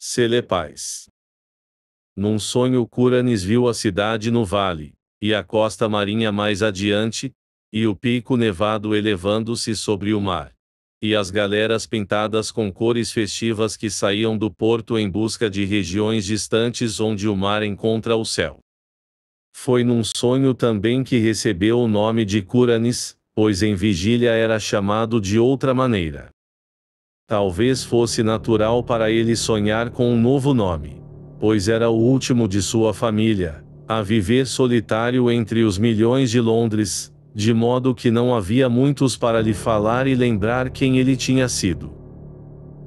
Selepais. Num sonho Curanis viu a cidade no vale, e a costa marinha mais adiante, e o pico nevado elevando-se sobre o mar. E as galeras pintadas com cores festivas que saíam do porto em busca de regiões distantes onde o mar encontra o céu. Foi num sonho também que recebeu o nome de Curanis, pois em vigília era chamado de outra maneira. Talvez fosse natural para ele sonhar com um novo nome, pois era o último de sua família, a viver solitário entre os milhões de Londres, de modo que não havia muitos para lhe falar e lembrar quem ele tinha sido.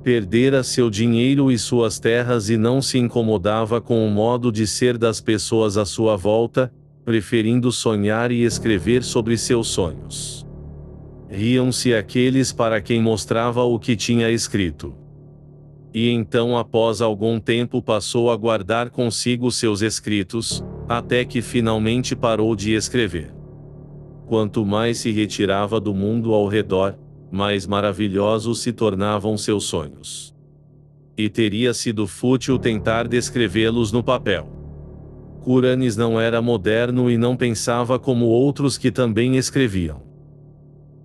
Perdera seu dinheiro e suas terras e não se incomodava com o modo de ser das pessoas à sua volta, preferindo sonhar e escrever sobre seus sonhos. Riam-se aqueles para quem mostrava o que tinha escrito. E então após algum tempo passou a guardar consigo seus escritos, até que finalmente parou de escrever. Quanto mais se retirava do mundo ao redor, mais maravilhosos se tornavam seus sonhos. E teria sido fútil tentar descrevê-los no papel. Curanis não era moderno e não pensava como outros que também escreviam.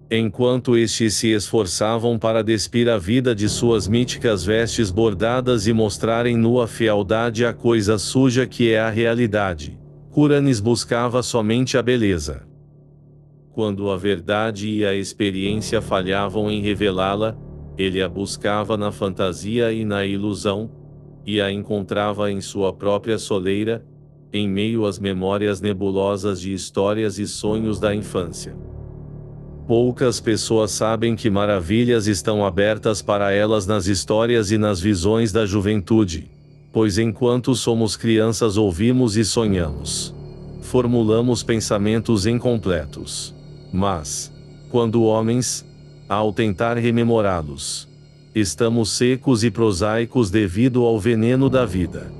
Enquanto estes se esforçavam para despir a vida de suas míticas vestes bordadas e mostrarem nua fealdade à coisa suja que é a realidade, Curanis buscava somente a beleza. Quando a verdade e a experiência falhavam em revelá-la, ele a buscava na fantasia e na ilusão, e a encontrava em sua própria soleira, em meio às memórias nebulosas de histórias e sonhos da infância. Poucas pessoas sabem que maravilhas estão abertas para elas nas histórias e nas visões da juventude, pois enquanto somos crianças ouvimos e sonhamos. Formulamos pensamentos incompletos. Mas, quando homens, ao tentar rememorá-los, estamos secos e prosaicos devido ao veneno da vida.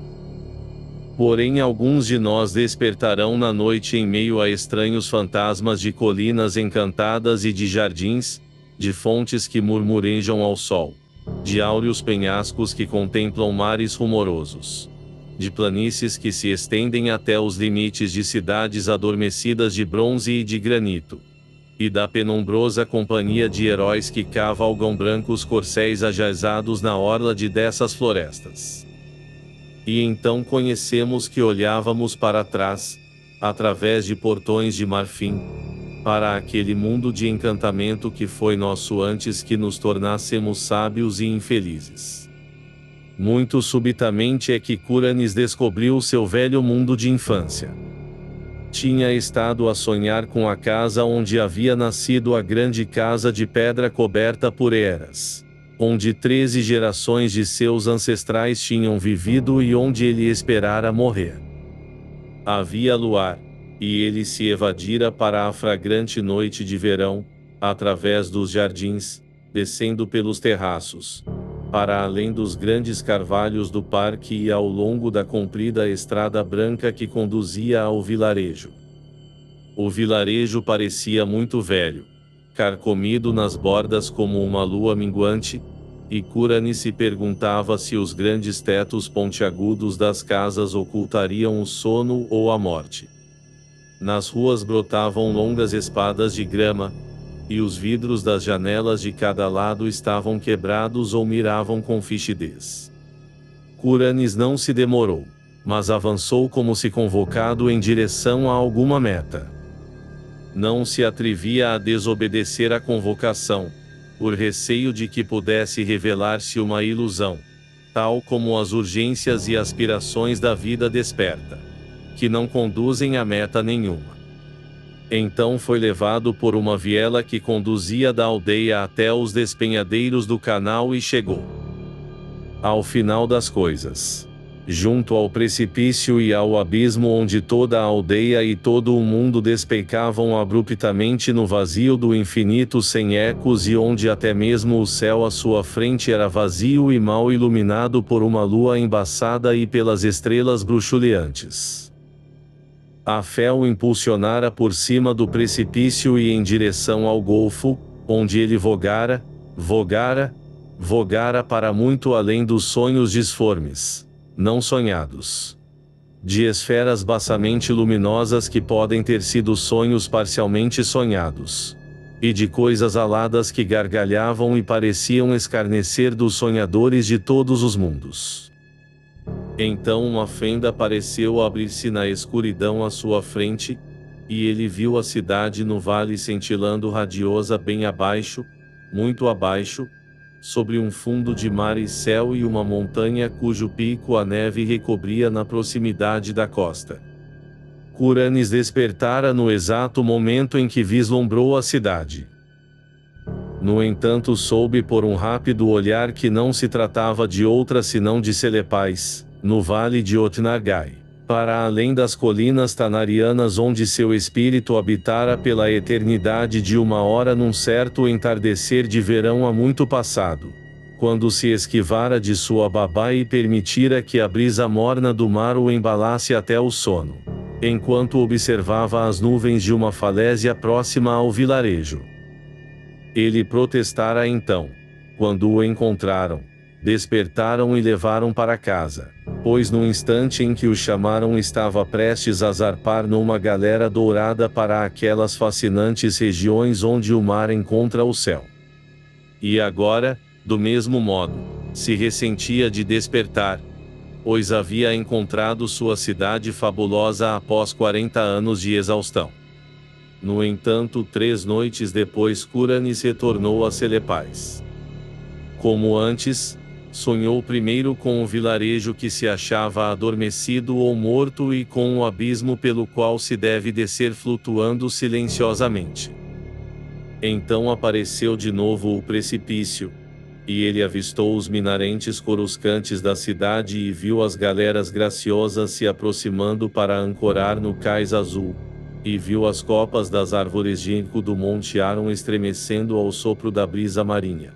Porém alguns de nós despertarão na noite em meio a estranhos fantasmas de colinas encantadas e de jardins, de fontes que murmurejam ao sol, de áureos penhascos que contemplam mares rumorosos, de planícies que se estendem até os limites de cidades adormecidas de bronze e de granito, e da penumbrosa companhia de heróis que cavalgam brancos corcéis ajazados na orla de dessas florestas. E então conhecemos que olhávamos para trás, através de portões de marfim, para aquele mundo de encantamento que foi nosso antes que nos tornássemos sábios e infelizes. Muito subitamente é que Curanis descobriu seu velho mundo de infância. Tinha estado a sonhar com a casa onde havia nascido, a grande casa de pedra coberta por eras, onde 13 gerações de seus ancestrais tinham vivido e onde ele esperara morrer. Havia luar, e ele se evadira para a fragrante noite de verão, através dos jardins, descendo pelos terraços, para além dos grandes carvalhos do parque e ao longo da comprida estrada branca que conduzia ao vilarejo. O vilarejo parecia muito velho, carcomido nas bordas como uma lua minguante, e Curanis se perguntava se os grandes tetos pontiagudos das casas ocultariam o sono ou a morte. Nas ruas brotavam longas espadas de grama, e os vidros das janelas de cada lado estavam quebrados ou miravam com fixidez. Curanis não se demorou, mas avançou como se convocado em direção a alguma meta. Não se atrevia a desobedecer à convocação, por receio de que pudesse revelar-se uma ilusão, tal como as urgências e aspirações da vida desperta, que não conduzem a meta nenhuma. Então foi levado por uma viela que conduzia da aldeia até os despenhadeiros do canal e chegou ao final das coisas, junto ao precipício e ao abismo onde toda a aldeia e todo o mundo despencavam abruptamente no vazio do infinito sem ecos e onde até mesmo o céu à sua frente era vazio e mal iluminado por uma lua embaçada e pelas estrelas bruxuleantes. A fé o impulsionara por cima do precipício e em direção ao golfo, onde ele vogara, Vogara para muito além dos sonhos disformes, não sonhados. De esferas baçamente luminosas que podem ter sido sonhos parcialmente sonhados. E de coisas aladas que gargalhavam e pareciam escarnecer dos sonhadores de todos os mundos. Então uma fenda pareceu abrir-se na escuridão à sua frente, e ele viu a cidade no vale cintilando radiosa bem abaixo, muito abaixo, sobre um fundo de mar e céu e uma montanha cujo pico a neve recobria na proximidade da costa. Curanes despertara no exato momento em que vislumbrou a cidade. No entanto, soube por um rápido olhar que não se tratava de outra senão de Selepais, no vale de Otnargai, para além das colinas tanarianas onde seu espírito habitara pela eternidade de uma hora num certo entardecer de verão há muito passado, quando se esquivara de sua babá e permitira que a brisa morna do mar o embalasse até o sono, enquanto observava as nuvens de uma falésia próxima ao vilarejo. Ele protestara então, quando o encontraram, despertaram e levaram para casa, pois no instante em que o chamaram estava prestes a zarpar numa galera dourada para aquelas fascinantes regiões onde o mar encontra o céu. E agora, do mesmo modo, se ressentia de despertar, pois havia encontrado sua cidade fabulosa após 40 anos de exaustão. No entanto, 3 noites depois Curanes retornou a Selepais. Como antes, sonhou primeiro com o vilarejo que se achava adormecido ou morto e com o abismo pelo qual se deve descer flutuando silenciosamente. Então apareceu de novo o precipício, e ele avistou os minarentes coruscantes da cidade e viu as galeras graciosas se aproximando para ancorar no cais azul, e viu as copas das árvores ginkgo do Monte Aron estremecendo ao sopro da brisa marinha.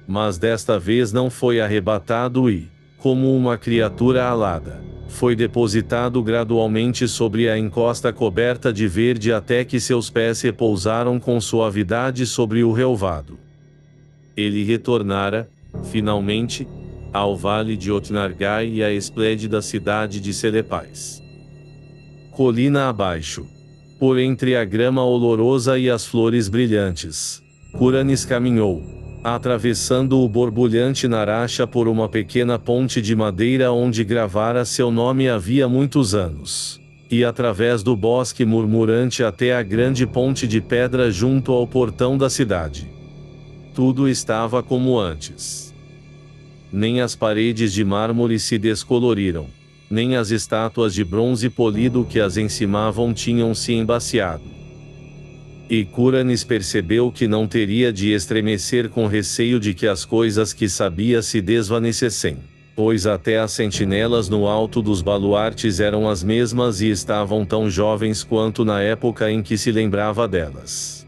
Mas desta vez não foi arrebatado e, como uma criatura alada, foi depositado gradualmente sobre a encosta coberta de verde até que seus pés repousaram com suavidade sobre o relvado. Ele retornara, finalmente, ao vale de Otnargai e à esplêndida cidade de Selepais. Colina abaixo, por entre a grama olorosa e as flores brilhantes, Curanes caminhou, atravessando o borbulhante Naraxa por uma pequena ponte de madeira onde gravara seu nome havia muitos anos, e através do bosque murmurante até a grande ponte de pedra junto ao portão da cidade. Tudo estava como antes. Nem as paredes de mármore se descoloriram, nem as estátuas de bronze polido que as encimavam tinham se embaciado. E Curanes percebeu que não teria de estremecer com receio de que as coisas que sabia se desvanecessem, pois até as sentinelas no alto dos baluartes eram as mesmas e estavam tão jovens quanto na época em que se lembrava delas.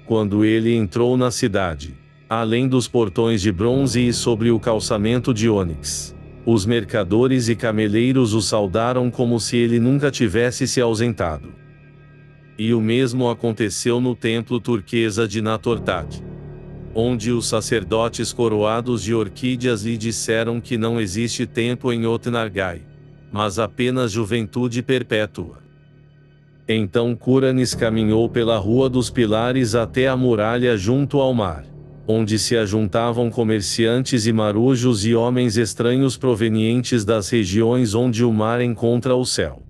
Quando ele entrou na cidade, além dos portões de bronze e sobre o calçamento de ônix, os mercadores e cameleiros o saudaram como se ele nunca tivesse se ausentado. E o mesmo aconteceu no templo turquesa de Natortak, onde os sacerdotes coroados de orquídeas lhe disseram que não existe tempo em Otnargai, mas apenas juventude perpétua. Então Curanes caminhou pela Rua dos Pilares até a muralha junto ao mar, onde se ajuntavam comerciantes e marujos e homens estranhos provenientes das regiões onde o mar encontra o céu.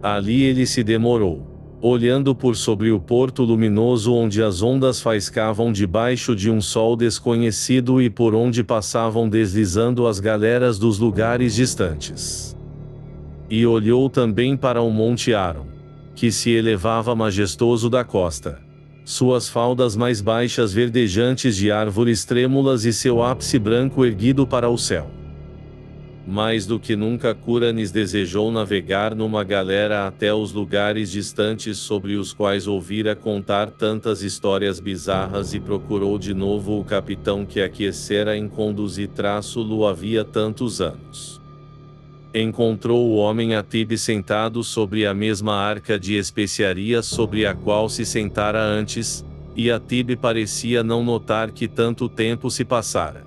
Ali ele se demorou, olhando por sobre o porto luminoso onde as ondas faiscavam debaixo de um sol desconhecido e por onde passavam deslizando as galeras dos lugares distantes. E olhou também para o Monte Aron, que se elevava majestoso da costa, suas faldas mais baixas verdejantes de árvores trêmulas e seu ápice branco erguido para o céu. Mais do que nunca Curanes desejou navegar numa galera até os lugares distantes sobre os quais ouvira contar tantas histórias bizarras e procurou de novo o capitão que aquecera em conduzir-lo havia tantos anos. Encontrou o homem Atib sentado sobre a mesma arca de especiarias sobre a qual se sentara antes, e Atibe parecia não notar que tanto tempo se passara.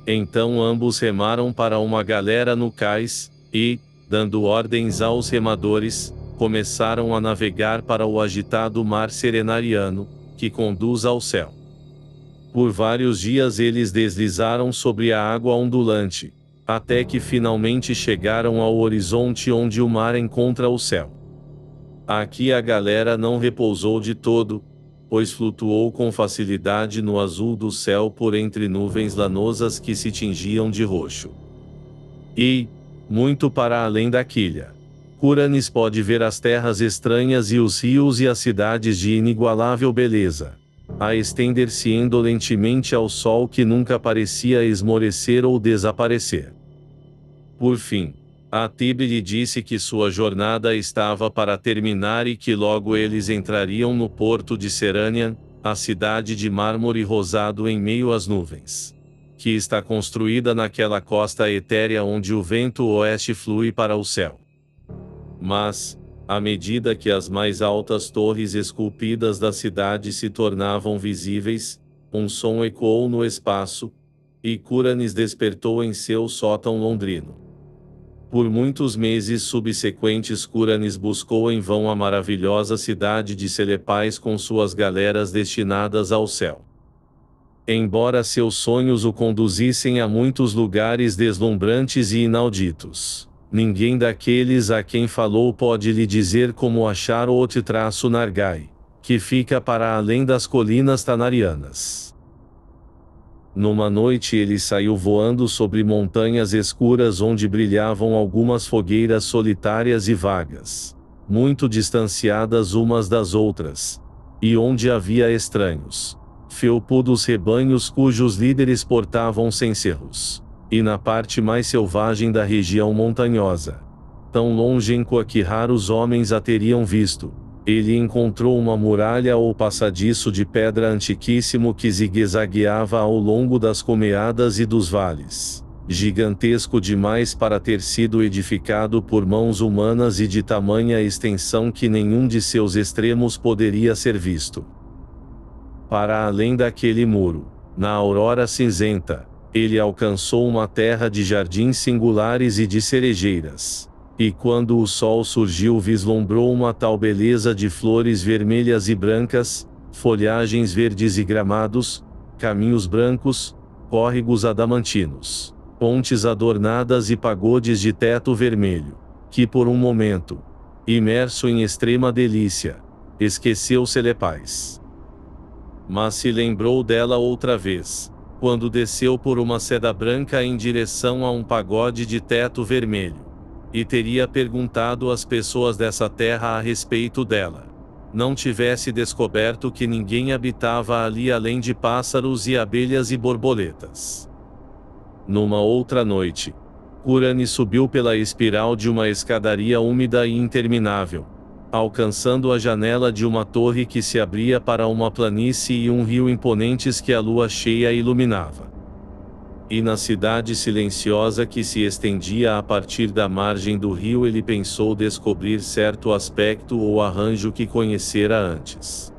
Então ambos remaram para uma galera no cais, e, dando ordens aos remadores, começaram a navegar para o agitado mar serenariano, que conduz ao céu. Por vários dias eles deslizaram sobre a água ondulante, até que finalmente chegaram ao horizonte onde o mar encontra o céu. Aqui a galera não repousou de todo, pois flutuou com facilidade no azul do céu por entre nuvens lanosas que se tingiam de roxo. E, muito para além da quilha, Cúranes pode ver as terras estranhas e os rios e as cidades de inigualável beleza, a estender-se indolentemente ao sol que nunca parecia esmorecer ou desaparecer. Por fim, Atibe lhe disse que sua jornada estava para terminar e que logo eles entrariam no porto de Serânia, a cidade de mármore rosado em meio às nuvens, que está construída naquela costa etérea onde o vento oeste flui para o céu. Mas, à medida que as mais altas torres esculpidas da cidade se tornavam visíveis, um som ecoou no espaço, e Cúranes despertou em seu sótão londrino. Por muitos meses subsequentes Cúranes buscou em vão a maravilhosa cidade de Selepais com suas galeras destinadas ao céu. Embora seus sonhos o conduzissem a muitos lugares deslumbrantes e inauditos, ninguém daqueles a quem falou pode lhe dizer como achar o Titraço-Nargai, que fica para além das colinas tanarianas. Numa noite ele saiu voando sobre montanhas escuras onde brilhavam algumas fogueiras solitárias e vagas, muito distanciadas umas das outras, e onde havia estranhos, felpudos rebanhos cujos líderes portavam cencerros, e na parte mais selvagem da região montanhosa, tão longínqua que raros homens a teriam visto, ele encontrou uma muralha ou passadiço de pedra antiquíssimo que zigue-zagueava ao longo das comeadas e dos vales, gigantesco demais para ter sido edificado por mãos humanas e de tamanha extensão que nenhum de seus extremos poderia ser visto. Para além daquele muro, na aurora cinzenta, ele alcançou uma terra de jardins singulares e de cerejeiras. E quando o sol surgiu vislumbrou uma tal beleza de flores vermelhas e brancas, folhagens verdes e gramados, caminhos brancos, córregos adamantinos, pontes adornadas e pagodes de teto vermelho, que por um momento, imerso em extrema delícia, esqueceu Selepais. Mas se lembrou dela outra vez, quando desceu por uma seda branca em direção a um pagode de teto vermelho. E teria perguntado às pessoas dessa terra a respeito dela. Não tivesse descoberto que ninguém habitava ali além de pássaros e abelhas e borboletas. Numa outra noite, Cúranes subiu pela espiral de uma escadaria úmida e interminável, alcançando a janela de uma torre que se abria para uma planície e um rio imponentes que a lua cheia iluminava. E na cidade silenciosa que se estendia a partir da margem do rio ele pensou descobrir certo aspecto ou arranjo que conhecera antes.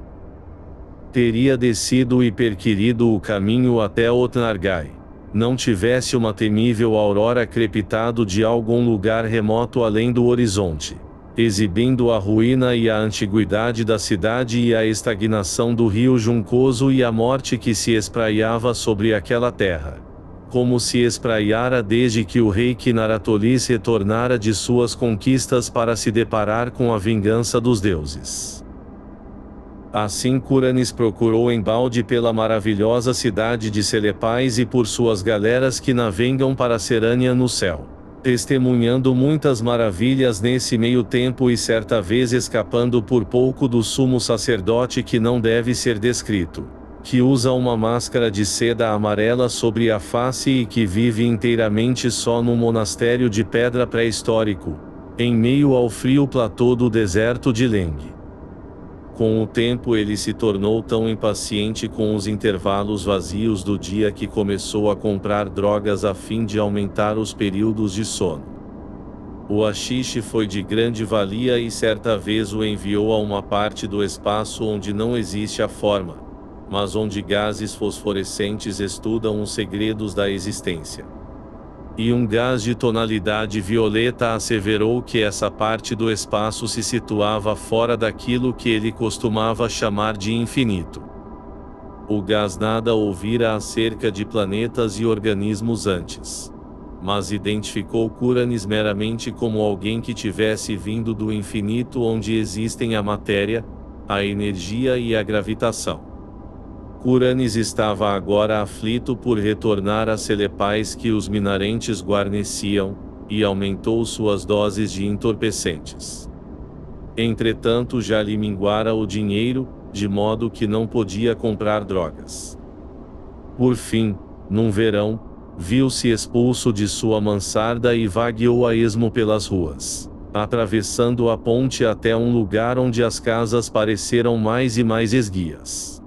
Teria descido e perquirido o caminho até Otnargai, não tivesse uma temível aurora crepitado de algum lugar remoto além do horizonte, exibindo a ruína e a antiguidade da cidade e a estagnação do rio Juncoso e a morte que se espraiava sobre aquela terra, como se espraiara desde que o rei Kinaratolis retornara de suas conquistas para se deparar com a vingança dos deuses. Assim Cúranes procurou embalde pela maravilhosa cidade de Selepais e por suas galeras que navegam para Serânia no céu, testemunhando muitas maravilhas nesse meio tempo e certa vez escapando por pouco do sumo sacerdote que não deve ser descrito, que usa uma máscara de seda amarela sobre a face e que vive inteiramente só num monastério de pedra pré-histórico, em meio ao frio platô do deserto de Leng. Com o tempo ele se tornou tão impaciente com os intervalos vazios do dia que começou a comprar drogas a fim de aumentar os períodos de sono. O haxixe foi de grande valia e certa vez o enviou a uma parte do espaço onde não existe a forma, mas onde gases fosforescentes estudam os segredos da existência. E um gás de tonalidade violeta asseverou que essa parte do espaço se situava fora daquilo que ele costumava chamar de infinito. O gás nada ouvira acerca de planetas e organismos antes, mas identificou Curanes meramente como alguém que tivesse vindo do infinito onde existem a matéria, a energia e a gravitação. Curanes estava agora aflito por retornar às celepais que os minarentes guarneciam, e aumentou suas doses de entorpecentes. Entretanto já lhe minguara o dinheiro, de modo que não podia comprar drogas. Por fim, num verão, viu-se expulso de sua mansarda e vagueou a esmo pelas ruas, atravessando a ponte até um lugar onde as casas pareceram mais e mais esguias.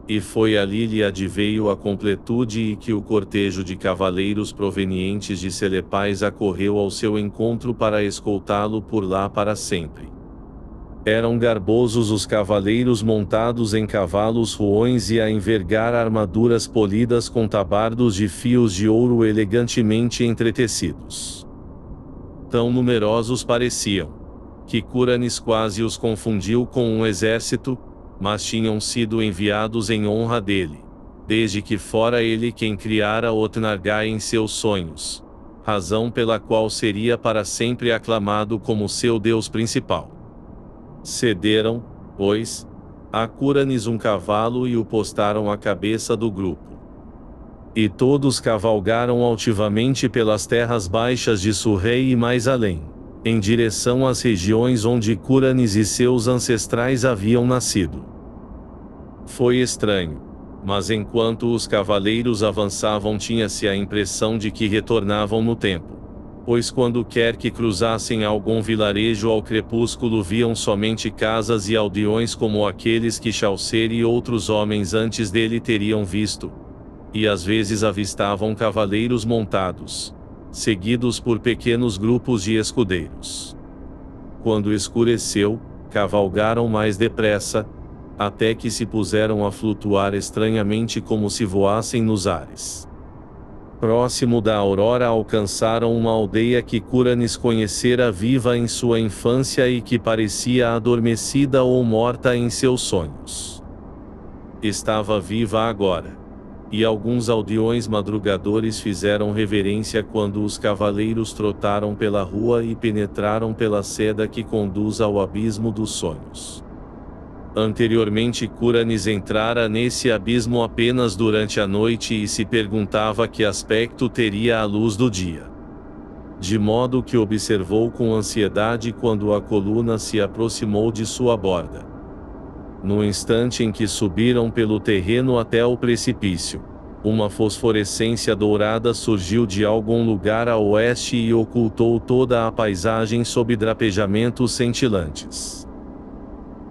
E foi ali lhe adveio a completude e que o cortejo de cavaleiros provenientes de Celepais acorreu ao seu encontro para escoltá-lo por lá para sempre. Eram garbosos os cavaleiros montados em cavalos ruões e a envergar armaduras polidas com tabardos de fios de ouro elegantemente entretecidos. Tão numerosos pareciam, que Curanes quase os confundiu com um exército, mas tinham sido enviados em honra dele, desde que fora ele quem criara Otnargai em seus sonhos, razão pela qual seria para sempre aclamado como seu deus principal. Cederam, pois, a Curanes um cavalo e o postaram à cabeça do grupo. E todos cavalgaram altivamente pelas terras baixas de Surrey e mais além, em direção às regiões onde Curanes e seus ancestrais haviam nascido. Foi estranho, mas enquanto os cavaleiros avançavam tinha-se a impressão de que retornavam no tempo, pois quando quer que cruzassem algum vilarejo ao crepúsculo viam somente casas e aldeões como aqueles que Chaucer e outros homens antes dele teriam visto, e às vezes avistavam cavaleiros montados, seguidos por pequenos grupos de escudeiros. Quando escureceu, cavalgaram mais depressa, até que se puseram a flutuar estranhamente como se voassem nos ares. Próximo da aurora alcançaram uma aldeia que Curanes conhecera viva em sua infância e que parecia adormecida ou morta em seus sonhos. Estava viva agora. E alguns aldeões madrugadores fizeram reverência quando os cavaleiros trotaram pela rua e penetraram pela seda que conduz ao abismo dos sonhos. Anteriormente Curanes entrara nesse abismo apenas durante a noite e se perguntava que aspecto teria a luz do dia. De modo que observou com ansiedade quando a coluna se aproximou de sua borda. No instante em que subiram pelo terreno até o precipício, uma fosforescência dourada surgiu de algum lugar a oeste e ocultou toda a paisagem sob drapejamentos cintilantes.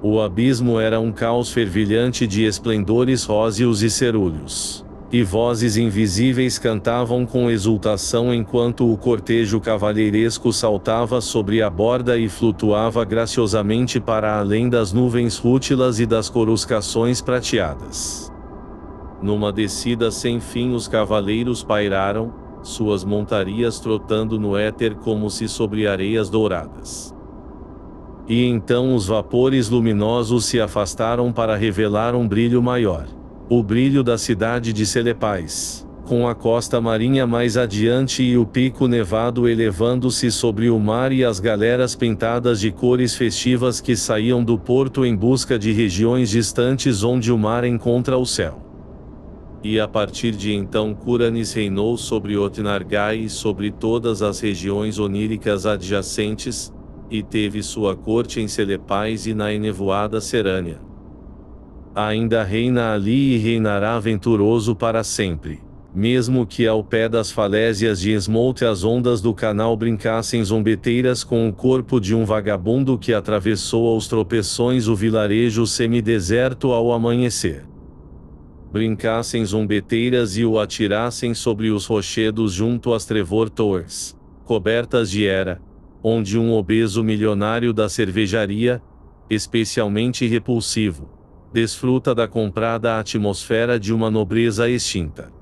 O abismo era um caos fervilhante de esplendores róseos e cerúleos, e vozes invisíveis cantavam com exultação enquanto o cortejo cavalheiresco saltava sobre a borda e flutuava graciosamente para além das nuvens rútilas e das coruscações prateadas. Numa descida sem fim os cavaleiros pairaram, suas montarias trotando no éter como se sobre areias douradas. E então os vapores luminosos se afastaram para revelar um brilho maior. O brilho da cidade de Celepais, com a costa marinha mais adiante e o pico nevado elevando-se sobre o mar e as galeras pintadas de cores festivas que saíam do porto em busca de regiões distantes onde o mar encontra o céu. E a partir de então Curanes reinou sobre Otnargai e sobre todas as regiões oníricas adjacentes, e teve sua corte em Celepais e na enevoada Serânia. Ainda reina ali e reinará venturoso para sempre, mesmo que ao pé das falésias de Esmolte as ondas do canal brincassem zombeteiras com o corpo de um vagabundo que atravessou aos tropeções o vilarejo semideserto ao amanhecer. Brincassem zombeteiras e o atirassem sobre os rochedos junto às Trevor Towers, cobertas de era, onde um obeso milionário da cervejaria, especialmente repulsivo, desfruta da comprada atmosfera de uma nobreza extinta.